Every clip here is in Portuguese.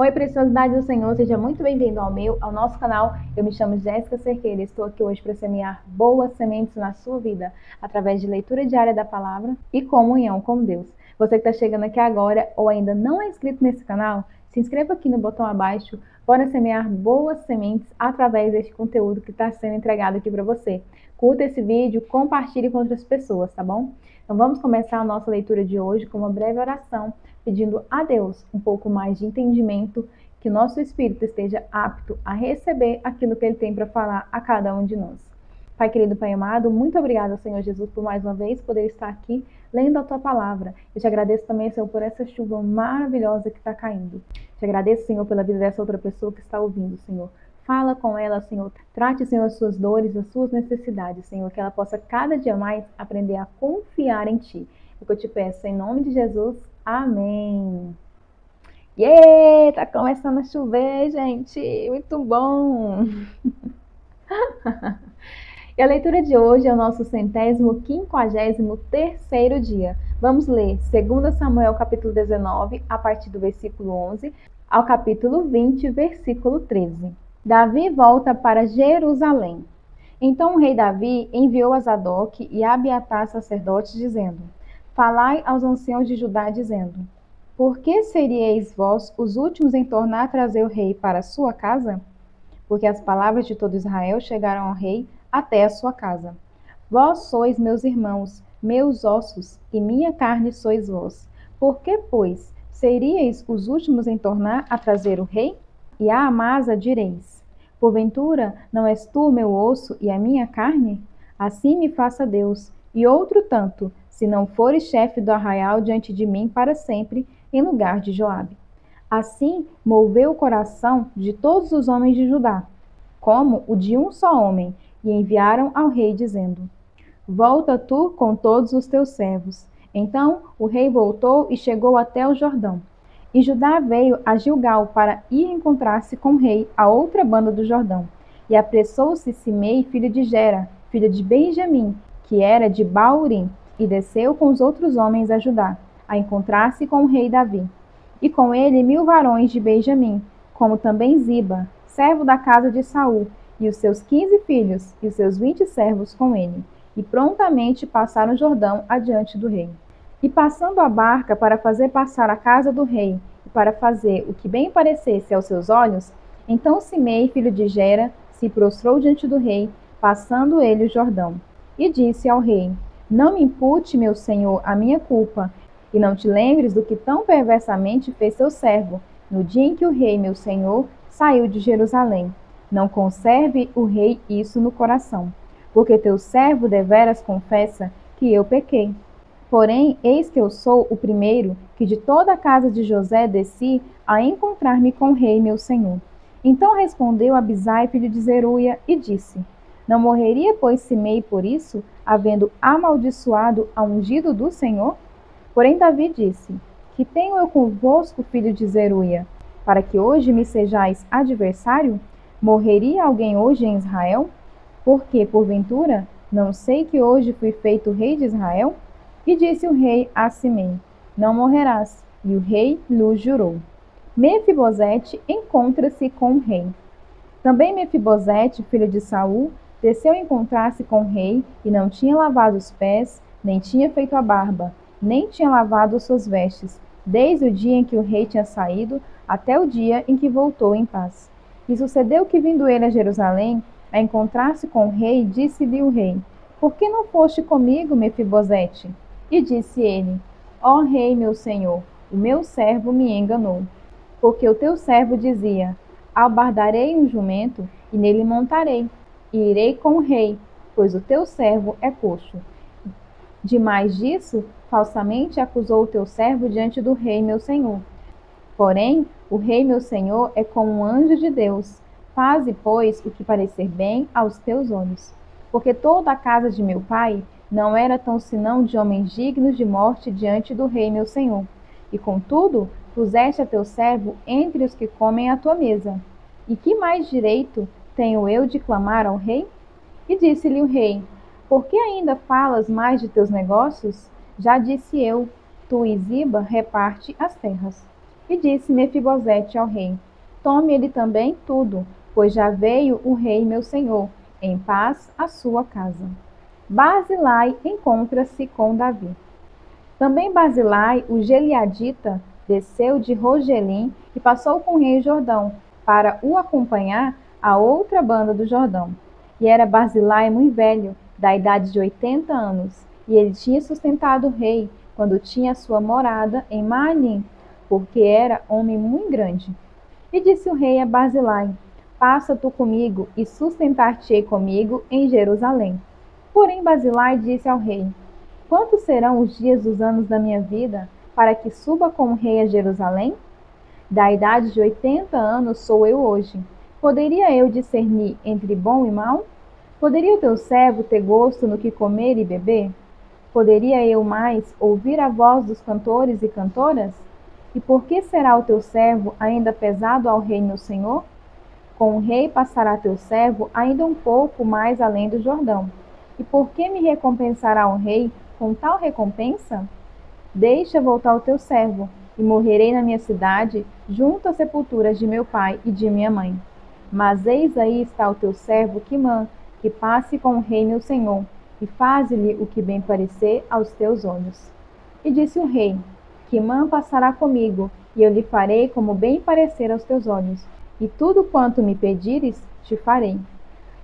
Oi, preciosidade do Senhor, seja muito bem-vindo ao nosso canal. Eu me chamo Jéssica Cerqueira e estou aqui hoje para semear boas sementes na sua vida, através de leitura diária da palavra e comunhão com Deus. Você que está chegando aqui agora ou ainda não é inscrito nesse canal, se inscreva aqui no botão abaixo. Bora semear boas sementes através deste conteúdo que está sendo entregado aqui para você. Curta esse vídeo, compartilhe com outras pessoas, tá bom? Então vamos começar a nossa leitura de hoje com uma breve oração, pedindo a Deus um pouco mais de entendimento, que o nosso espírito esteja apto a receber aquilo que Ele tem para falar a cada um de nós. Pai querido, Pai amado, muito obrigada, Senhor Jesus, por mais uma vez poder estar aqui lendo a Tua Palavra. Eu te agradeço também, Senhor, por essa chuva maravilhosa que está caindo. Te agradeço, Senhor, pela vida dessa outra pessoa que está ouvindo, Senhor. Fala com ela, Senhor. Trate, Senhor, as suas dores, as suas necessidades, Senhor, que ela possa cada dia mais aprender a confiar em Ti. É o que eu te peço, em nome de Jesus. Amém. Tá começando a chover, gente. Muito bom. E a leitura de hoje é o nosso 153º dia. Vamos ler 2 Samuel capítulo 19, a partir do versículo 11, ao capítulo 20, versículo 13. Davi volta para Jerusalém. Então o rei Davi enviou a Zadok e a Abiatar sacerdotes, dizendo: Falai aos anciãos de Judá, dizendo: Por que seríeis vós os últimos em tornar a trazer o rei para a sua casa? Porque as palavras de todo Israel chegaram ao rei até a sua casa. Vós sois meus irmãos, meus ossos, e minha carne sois vós. Por que, pois, seríeis os últimos em tornar a trazer o rei? E a Amasa direis: Porventura não és tu meu osso e a minha carne? Assim me faça Deus, e outro tanto, se não fores chefe do arraial diante de mim para sempre, em lugar de Joabe. Assim moveu o coração de todos os homens de Judá, como o de um só homem, e enviaram ao rei, dizendo: Volta tu com todos os teus servos. Então o rei voltou e chegou até o Jordão. E Judá veio a Gilgal para ir encontrar-se com o rei à outra banda do Jordão. E apressou-se Simei, filho de Gera, filho de Benjamim, que era de Baurim, e desceu com os outros homens a Judá, a encontrar-se com o rei Davi. E com ele 1000 varões de Benjamim, como também Ziba, servo da casa de Saul, e os seus 15 filhos, e os seus 20 servos com ele. E prontamente passaram o Jordão adiante do rei. E passando a barca para fazer passar a casa do rei, e para fazer o que bem parecesse aos seus olhos, então Simei, filho de Gera, se prostrou diante do rei, passando ele o Jordão. E disse ao rei: Não me impute, meu senhor, a minha culpa, e não te lembres do que tão perversamente fez teu servo, no dia em que o rei, meu senhor, saiu de Jerusalém. Não conserve o rei isso no coração, porque teu servo deveras confessa que eu pequei. Porém, eis que eu sou o primeiro que de toda a casa de José desci a encontrar-me com o rei, meu senhor. Então respondeu Abisai, filho de Zeruia, e disse: Não morreria, pois, Simei por isso, havendo amaldiçoado a ungido do Senhor? Porém Davi disse: Que tenho eu convosco, filho de Zeruia, para que hoje me sejais adversário? Morreria alguém hoje em Israel? Porque, porventura, não sei que hoje fui feito rei de Israel? E disse o rei a Simei: Não morrerás. E o rei lhe jurou. Mefibosete encontra-se com o rei. Também Mefibosete, filho de Saul, desceu a encontrar-se com o rei, e não tinha lavado os pés, nem tinha feito a barba, nem tinha lavado suas vestes, desde o dia em que o rei tinha saído, até o dia em que voltou em paz. E sucedeu que, vindo ele a Jerusalém, a encontrar-se com o rei, disse-lhe o rei: Por que não foste comigo, Mefibosete? E disse ele: Ó rei, meu senhor, o meu servo me enganou. Porque o teu servo dizia: Albardarei um jumento, e nele montarei, e irei com o rei, pois o teu servo é coxo. Demais disso, falsamente acusou o teu servo diante do rei, meu senhor. Porém, o rei, meu senhor, é como um anjo de Deus. Faze, pois, o que parecer bem aos teus olhos. Porque toda a casa de meu pai não era tão senão de homens dignos de morte diante do rei, meu senhor. E contudo, puseste a teu servo entre os que comem à tua mesa. E que mais direito tenho eu de clamar ao rei? E disse-lhe o rei: Por que ainda falas mais de teus negócios? Já disse eu: Tu e Ziba reparte as terras. E disse Mefibosete ao rei: Tome ele também tudo, pois já veio o rei meu senhor, em paz à sua casa. Barzilai encontra-se com Davi. Também Barzilai, o Gileadita, desceu de Rogelim e passou com o rei Jordão, para o acompanhar a outra banda do Jordão. E era Barzilai muito velho, da idade de 80 anos, e ele tinha sustentado o rei quando tinha sua morada em Maalim, porque era homem muito grande. E disse o rei a Barzilai: Passa tu comigo e sustentar-te-ei comigo em Jerusalém. Porém Barzilai disse ao rei: Quantos serão os dias dos anos da minha vida, para que suba como rei a Jerusalém? Da idade de 80 anos sou eu hoje. Poderia eu discernir entre bom e mal? Poderia o teu servo ter gosto no que comer e beber? Poderia eu mais ouvir a voz dos cantores e cantoras? E por que será o teu servo ainda pesado ao rei meu senhor? Com o rei passará teu servo ainda um pouco mais além do Jordão. E por que me recompensará o rei com tal recompensa? Deixa voltar o teu servo, e morrerei na minha cidade, junto às sepulturas de meu pai e de minha mãe. Mas eis aí está o teu servo Quimã, que passe com o rei meu senhor, e faze-lhe o que bem parecer aos teus olhos. E disse o rei: Quimã passará comigo, e eu lhe farei como bem parecer aos teus olhos, e tudo quanto me pedires, te farei.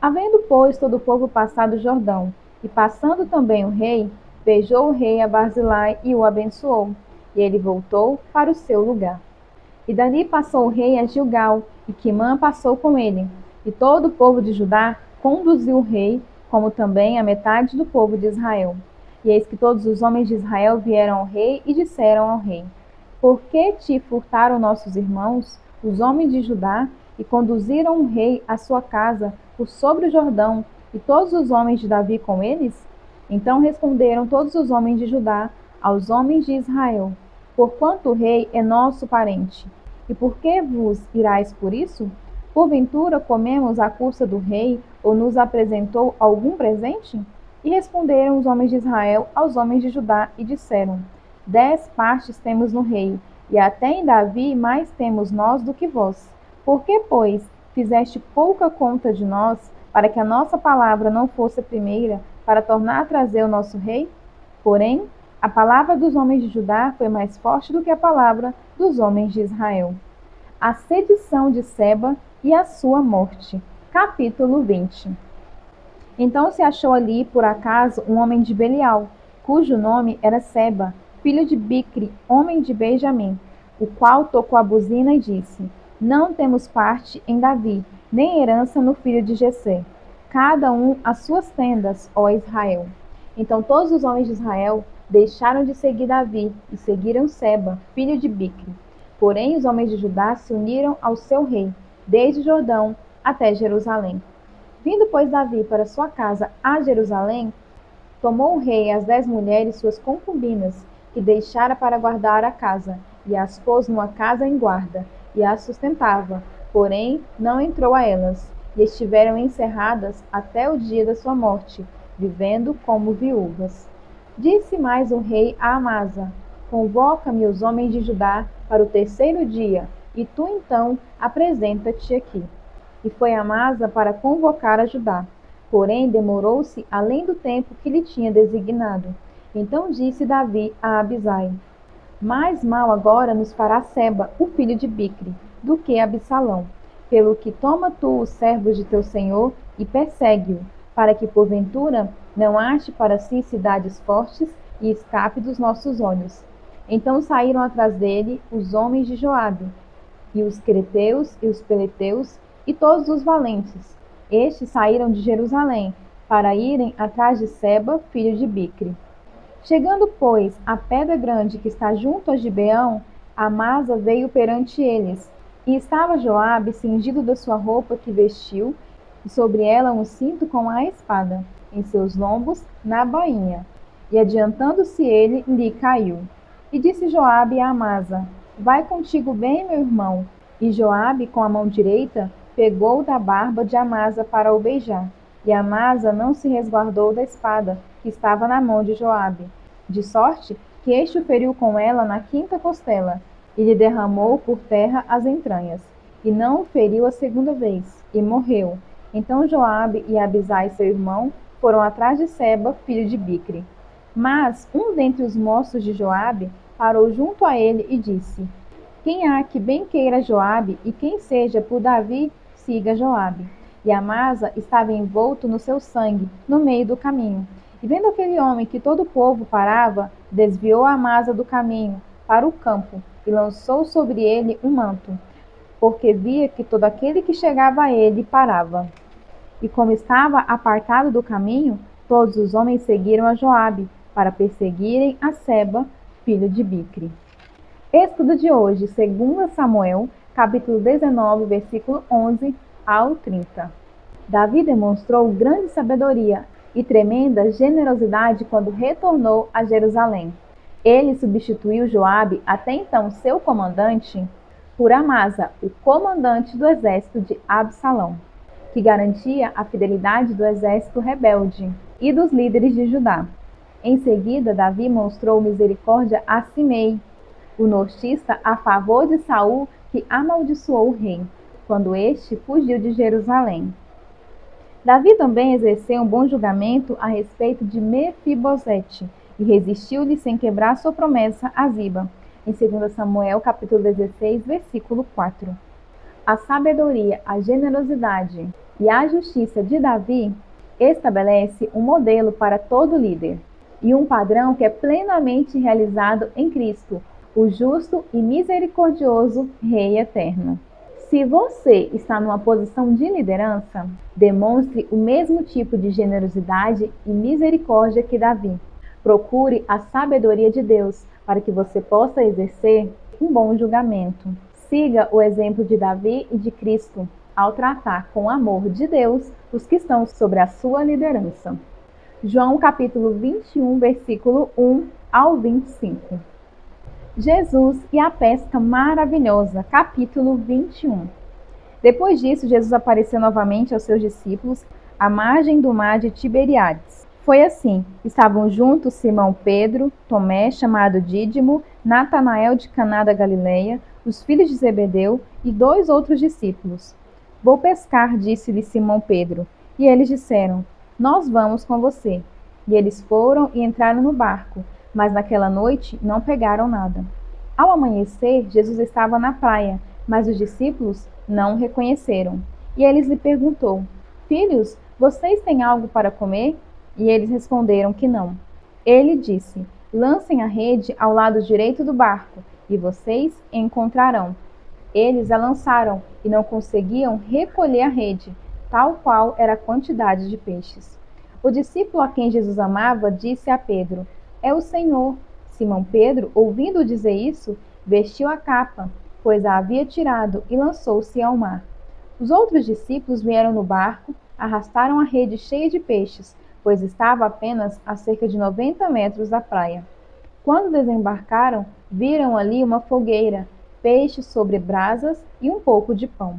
Havendo, pois, todo o povo passado o Jordão, e passando também o rei, beijou o rei a Barzilai e o abençoou, e ele voltou para o seu lugar. E dali passou o rei a Gilgal, e Quimã passou com ele, e todo o povo de Judá conduziu o rei, como também a metade do povo de Israel. E eis que todos os homens de Israel vieram ao rei e disseram ao rei: Por que te furtaram nossos irmãos, os homens de Judá, e conduziram o rei à sua casa por sobre o Jordão, e todos os homens de Davi com eles? Então responderam todos os homens de Judá aos homens de Israel: Porquanto o rei é nosso parente. E por que vos irais por isso? Porventura comemos à custa do rei, ou nos apresentou algum presente? E responderam os homens de Israel aos homens de Judá e disseram: 10 partes temos no rei, e até em Davi mais temos nós do que vós. Por que, pois, fizeste pouca conta de nós, para que a nossa palavra não fosse a primeira, para tornar a trazer o nosso rei? Porém, a palavra dos homens de Judá foi mais forte do que a palavra dos homens de Israel. A sedição de Seba e a sua morte. Capítulo 20. Então se achou ali, por acaso, um homem de Belial, cujo nome era Seba, filho de Bicri, homem de Benjamim, o qual tocou a buzina e disse: Não temos parte em Davi, nem herança no filho de Jessé. Cada um as suas tendas, ó Israel. Então todos os homens de Israel deixaram de seguir Davi e seguiram Seba, filho de Bicri. Porém os homens de Judá se uniram ao seu rei, desde Jordão até Jerusalém. Vindo, pois, Davi para sua casa a Jerusalém, tomou o rei as 10 mulheres suas concubinas, que deixara para guardar a casa, e as pôs numa casa em guarda, e as sustentava, porém não entrou a elas, e estiveram encerradas até o dia da sua morte, vivendo como viúvas. Disse mais o rei a Amasa: Convoca-me os homens de Judá para o 3º dia, e tu então apresenta-te aqui. E foi Amasa para convocar a Judá. Porém demorou-se além do tempo que lhe tinha designado. Então disse Davi a Abisai: Mais mal agora nos fará Seba, o filho de Bicri, do que Absalão. Pelo que toma tu os servos de teu senhor e persegue-o, para que porventura não ache para si cidades fortes e escape dos nossos olhos. Então saíram atrás dele os homens de Joabe, e os creteus e os peleteus, e todos os valentes. Estes saíram de Jerusalém, para irem atrás de Seba, filho de Bicri. Chegando, pois, à pedra grande que está junto a Gibeão, Amasa veio perante eles. E estava Joabe cingido da sua roupa que vestiu, e sobre ela um cinto com a espada, em seus lombos, na bainha. E adiantando-se ele, lhe caiu. E disse Joabe a Amasa: Vai contigo bem, meu irmão. E Joabe, com a mão direita, pegou da barba de Amasa para o beijar. E Amasa não se resguardou da espada, que estava na mão de Joabe, de sorte que este o feriu com ela na 5ª costela. e lhe derramou por terra as entranhas, e não o feriu a segunda vez, e morreu. Então Joabe e Abisai, seu irmão, foram atrás de Seba, filho de Bicri. Mas um dentre os moços de Joabe parou junto a ele e disse: Quem há que bem queira Joabe, e quem seja por Davi, siga Joabe. E Amasa estava envolto no seu sangue, no meio do caminho. E vendo aquele homem que todo o povo parava, desviou Amasa do caminho para o campo, e lançou sobre ele um manto, porque via que todo aquele que chegava a ele parava. E como estava apartado do caminho, todos os homens seguiram a Joabe, para perseguirem a Seba, filho de Bicri. Estudo de hoje, 2 Samuel, capítulo 19, versículo 11 ao 30. Davi demonstrou grande sabedoria e tremenda generosidade quando retornou a Jerusalém. Ele substituiu Joabe, até então seu comandante, por Amasa, o comandante do exército de Absalão, que garantia a fidelidade do exército rebelde e dos líderes de Judá. Em seguida, Davi mostrou misericórdia a Simei, o nortista, a favor de Saul, que amaldiçoou o rei, quando este fugiu de Jerusalém. Davi também exerceu um bom julgamento a respeito de Mefibosete, e resistiu-lhe sem quebrar sua promessa a Ziba, em 2 Samuel, capítulo 16, versículo 4. A sabedoria, a generosidade e a justiça de Davi estabelece um modelo para todo líder, e um padrão que é plenamente realizado em Cristo, o justo e misericordioso Rei eterno. Se você está numa posição de liderança, demonstre o mesmo tipo de generosidade e misericórdia que Davi. Procure a sabedoria de Deus para que você possa exercer um bom julgamento. Siga o exemplo de Davi e de Cristo ao tratar com o amor de Deus os que estão sobre a sua liderança. João capítulo 21, versículo 1 ao 25. Jesus e a pesca maravilhosa, capítulo 21. Depois disso, Jesus apareceu novamente aos seus discípulos à margem do mar de Tiberíades. Foi assim: estavam juntos Simão Pedro, Tomé, chamado Dídimo, Natanael de Caná da Galileia, os filhos de Zebedeu e 2 outros discípulos. Vou pescar, disse-lhe Simão Pedro. E eles disseram: Nós vamos com você. E eles foram e entraram no barco, mas naquela noite não pegaram nada. Ao amanhecer, Jesus estava na praia, mas os discípulos não o reconheceram. E eles lhe perguntou: Filhos, vocês têm algo para comer? E eles responderam que não. Ele disse: Lancem a rede ao lado direito do barco, e vocês encontrarão. Eles a lançaram e não conseguiam recolher a rede, tal qual era a quantidade de peixes. O discípulo a quem Jesus amava disse a Pedro: É o Senhor. Simão Pedro, ouvindo dizer isso, vestiu a capa, pois a havia tirado, e lançou-se ao mar. Os outros discípulos vieram no barco, arrastaram a rede cheia de peixes, pois estava apenas a cerca de 90 metros da praia. Quando desembarcaram, viram ali uma fogueira, peixes sobre brasas e um pouco de pão.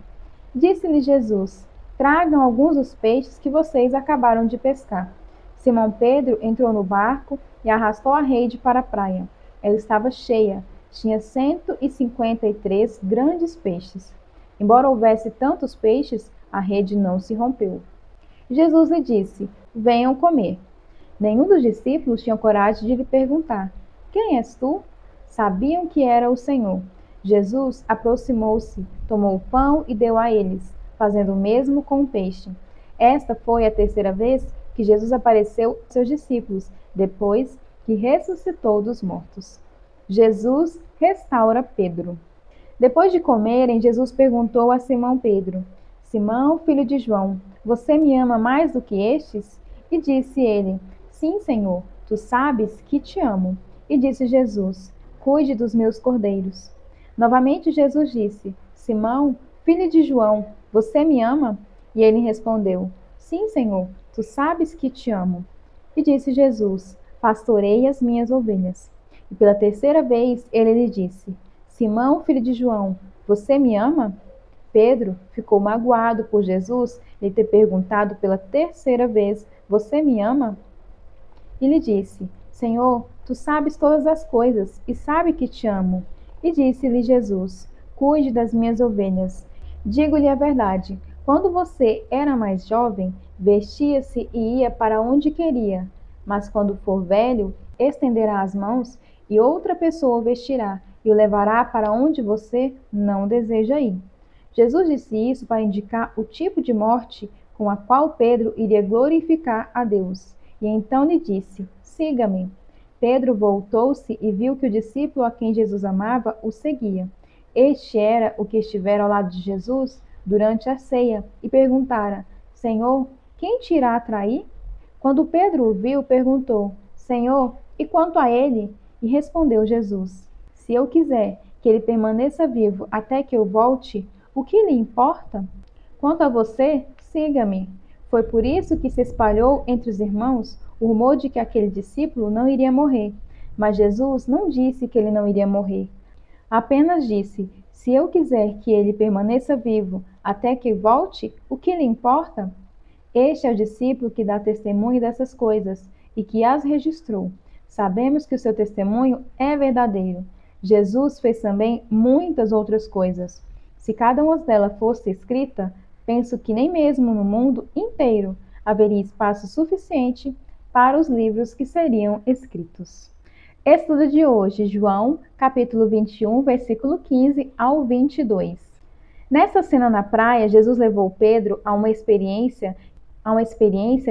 Disse-lhe Jesus: Tragam alguns dos peixes que vocês acabaram de pescar. Simão Pedro entrou no barco e arrastou a rede para a praia. Ela estava cheia, tinha 153 grandes peixes. Embora houvesse tantos peixes, a rede não se rompeu. Jesus lhe disse: Venham comer. Nenhum dos discípulos tinha coragem de lhe perguntar: Quem és tu? Sabiam que era o Senhor. Jesus aproximou-se, tomou o pão e deu a eles, fazendo o mesmo com o peixe. Esta foi a 3ª vez que Jesus apareceu aos seus discípulos, depois que ressuscitou dos mortos. Jesus restaura Pedro. Depois de comerem, Jesus perguntou a Simão Pedro: Simão, filho de João, você me ama mais do que estes? E disse ele: Sim, Senhor, tu sabes que te amo. E disse Jesus: Cuide dos meus cordeiros. Novamente Jesus disse: Simão, filho de João, você me ama? E ele respondeu: Sim, Senhor, tu sabes que te amo. E disse Jesus: Pastorei as minhas ovelhas. E pela 3ª vez ele lhe disse: Simão, filho de João, você me ama? Pedro ficou magoado por Jesus lhe ter perguntado pela 3ª vez: Você me ama? E lhe disse: Senhor, tu sabes todas as coisas e sabe que te amo. E disse-lhe Jesus: Cuide das minhas ovelhas. Digo-lhe a verdade: quando você era mais jovem, vestia-se e ia para onde queria. Mas quando for velho, estenderá as mãos e outra pessoa o vestirá e o levará para onde você não deseja ir. Jesus disse isso para indicar o tipo de morte com a qual Pedro iria glorificar a Deus. E então lhe disse: Siga-me. Pedro voltou-se e viu que o discípulo a quem Jesus amava o seguia. Este era o que estivera ao lado de Jesus durante a ceia e perguntara: Senhor, quem te irá trair? Quando Pedro o viu, perguntou: Senhor, e quanto a ele? E respondeu Jesus: Se eu quiser que ele permaneça vivo até que eu volte, o que lhe importa? Quanto a você, siga-me. Foi por isso que se espalhou entre os irmãos o rumor de que aquele discípulo não iria morrer. Mas Jesus não disse que ele não iria morrer. Apenas disse: Se eu quiser que ele permaneça vivo até que volte, o que lhe importa? Este é o discípulo que dá testemunho dessas coisas e que as registrou. Sabemos que o seu testemunho é verdadeiro. Jesus fez também muitas outras coisas. Se cada uma delas fosse escrita, penso que nem mesmo no mundo inteiro haveria espaço suficiente para os livros que seriam escritos. Estudo de hoje, João, capítulo 21, versículo 15 ao 22. Nessa cena na praia, Jesus levou Pedro a uma experiência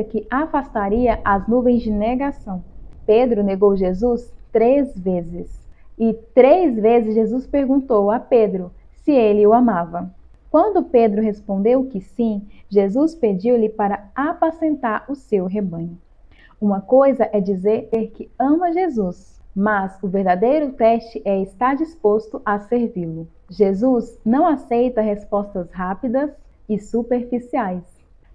que afastaria as nuvens de negação. Pedro negou Jesus 3 vezes. E 3 vezes Jesus perguntou a Pedro se ele o amava. Quando Pedro respondeu que sim, Jesus pediu-lhe para apacentar o seu rebanho. Uma coisa é dizer que ama Jesus, mas o verdadeiro teste é estar disposto a servi-lo. Jesus não aceita respostas rápidas e superficiais.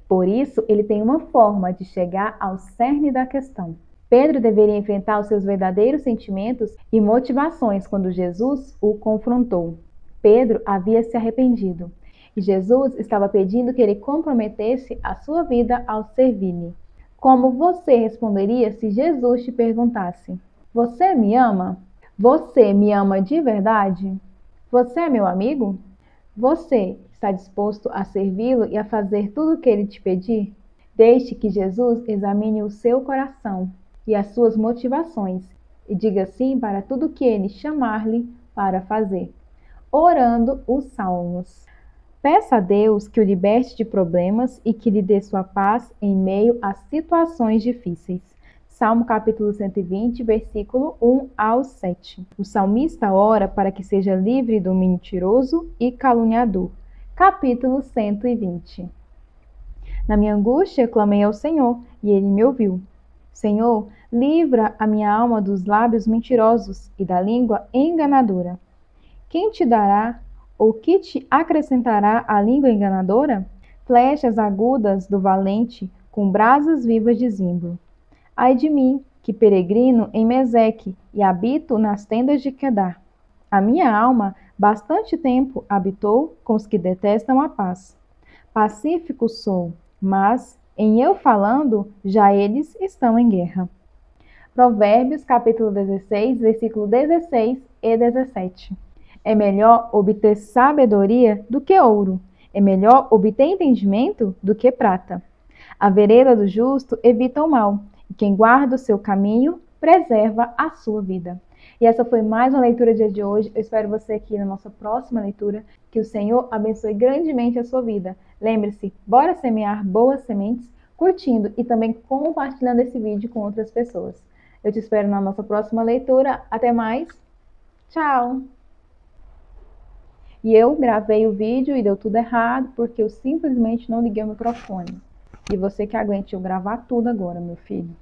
Por isso, ele tem uma forma de chegar ao cerne da questão. Pedro deveria enfrentar os seus verdadeiros sentimentos e motivações quando Jesus o confrontou. Pedro havia se arrependido e Jesus estava pedindo que ele comprometesse a sua vida ao servir-lhe. Como você responderia se Jesus te perguntasse: Você me ama? Você me ama de verdade? Você é meu amigo? Você está disposto a servi-lo e a fazer tudo o que ele te pedir? Deixe que Jesus examine o seu coração e as suas motivações e diga sim para tudo o que ele chamar-lhe para fazer. Orando os Salmos. Peça a Deus que o liberte de problemas e que lhe dê sua paz em meio a situações difíceis. Salmo capítulo 120, versículo 1 ao 7. O salmista ora para que seja livre do mentiroso e caluniador. Capítulo 120. Na minha angústia clamei ao Senhor, e ele me ouviu. Senhor, livra a minha alma dos lábios mentirosos e da língua enganadora. Quem te dará ou que te acrescentará a língua enganadora? Flechas agudas do valente, com brasas vivas de zimbro. Ai de mim, que peregrino em Meseque e habito nas tendas de Quedar. A minha alma bastante tempo habitou com os que detestam a paz. Pacífico sou, mas em eu falando, já eles estão em guerra. Provérbios capítulo 16, versículo 16 e 17. É melhor obter sabedoria do que ouro. É melhor obter entendimento do que prata. A vereda do justo evita o mal. E quem guarda o seu caminho, preserva a sua vida. E essa foi mais uma leitura de hoje. Eu espero você aqui na nossa próxima leitura. Que o Senhor abençoe grandemente a sua vida. Lembre-se, bora semear boas sementes, curtindo e também compartilhando esse vídeo com outras pessoas. Eu te espero na nossa próxima leitura. Até mais. Tchau! E eu gravei o vídeo e deu tudo errado porque eu simplesmente não liguei o microfone. E você que aguente eu gravar tudo agora, meu filho.